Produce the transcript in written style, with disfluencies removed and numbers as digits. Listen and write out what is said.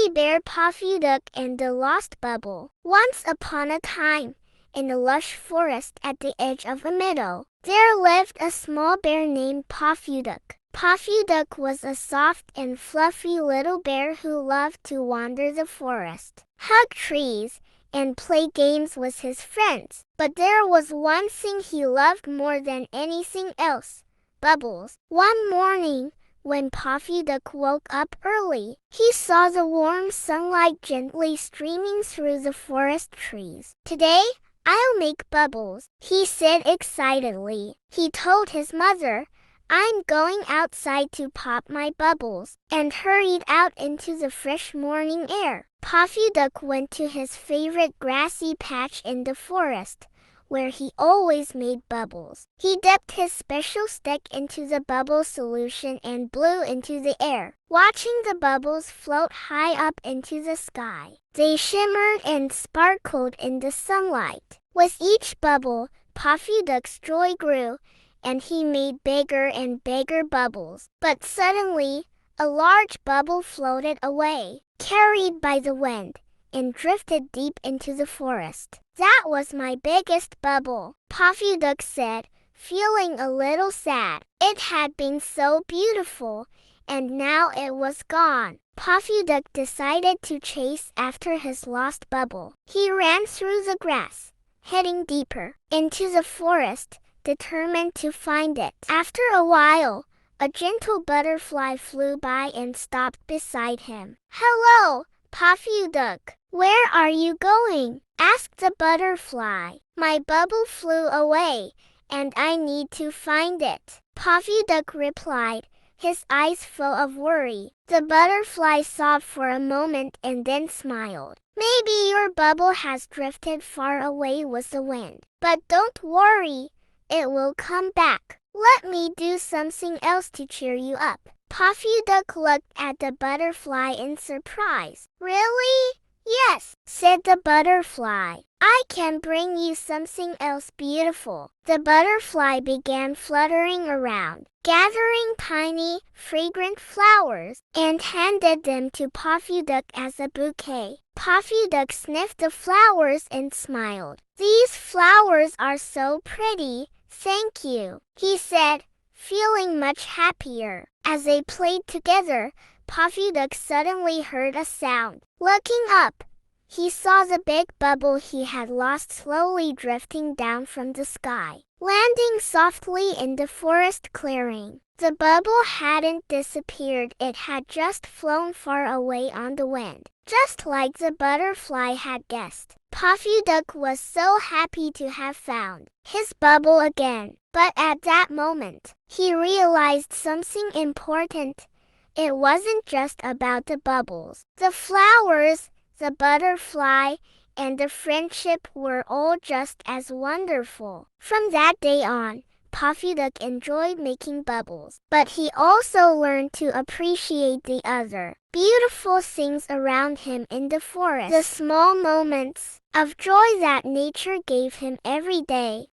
Teddy Bear, Puffy Duck, and the Lost Bubble. Once upon a time, in a lush forest at the edge of a meadow, there lived a small bear named Puffy Duck. Puffy Duck was a soft and fluffy little bear who loved to wander the forest, hug trees, and play games with his friends. But there was one thing he loved more than anything else: bubbles. One morning, when Puffy Duck woke up early, he saw the warm sunlight gently streaming through the forest trees. "Today, I'll make bubbles," he said excitedly. He told his mother, "I'm going outside to pop my bubbles," and hurried out into the fresh morning air. Puffy Duck went to his favorite grassy patch in the forest, where he always made bubbles. He dipped his special stick into the bubble solution and blew into the air, watching the bubbles float high up into the sky. They shimmered and sparkled in the sunlight. With each bubble, Puffy Duck's joy grew, and he made bigger and bigger bubbles. But suddenly, a large bubble floated away, carried by the wind, and drifted deep into the forest. "That was my biggest bubble," Puffy Duck said, feeling a little sad. It had been so beautiful, and now it was gone. Puffy Duck decided to chase after his lost bubble. He ran through the grass, heading deeper into the forest, determined to find it. After a while, a gentle butterfly flew by and stopped beside him. "Hello, Puffy Duck. Where are you going?" asked the butterfly. "My bubble flew away, and I need to find it," Puffy Duck replied, his eyes full of worry. The butterfly sobbed for a moment and then smiled. "Maybe your bubble has drifted far away with the wind, but don't worry, it will come back. Let me do something else to cheer you up." Puffy Duck looked at the butterfly in surprise. "Really?" "Yes," said the butterfly. "I can bring you something else beautiful." The butterfly began fluttering around, gathering tiny, fragrant flowers, and handed them to Puffy Duck as a bouquet. Puffy Duck sniffed the flowers and smiled. "These flowers are so pretty, thank you," he said, feeling much happier. As they played together, Puffy Duck suddenly heard a sound. Looking up, he saw the big bubble he had lost slowly drifting down from the sky, landing softly in the forest clearing. The bubble hadn't disappeared, it had just flown far away on the wind, just like the butterfly had guessed. Puffy Duck was so happy to have found his bubble again. But at that moment, he realized something important. It wasn't just about the bubbles. The flowers, the butterfly, and the friendship were all just as wonderful. From that day on, Puffy Duck enjoyed making bubbles, but he also learned to appreciate the other beautiful things around him in the forest. The small moments of joy that nature gave him every day.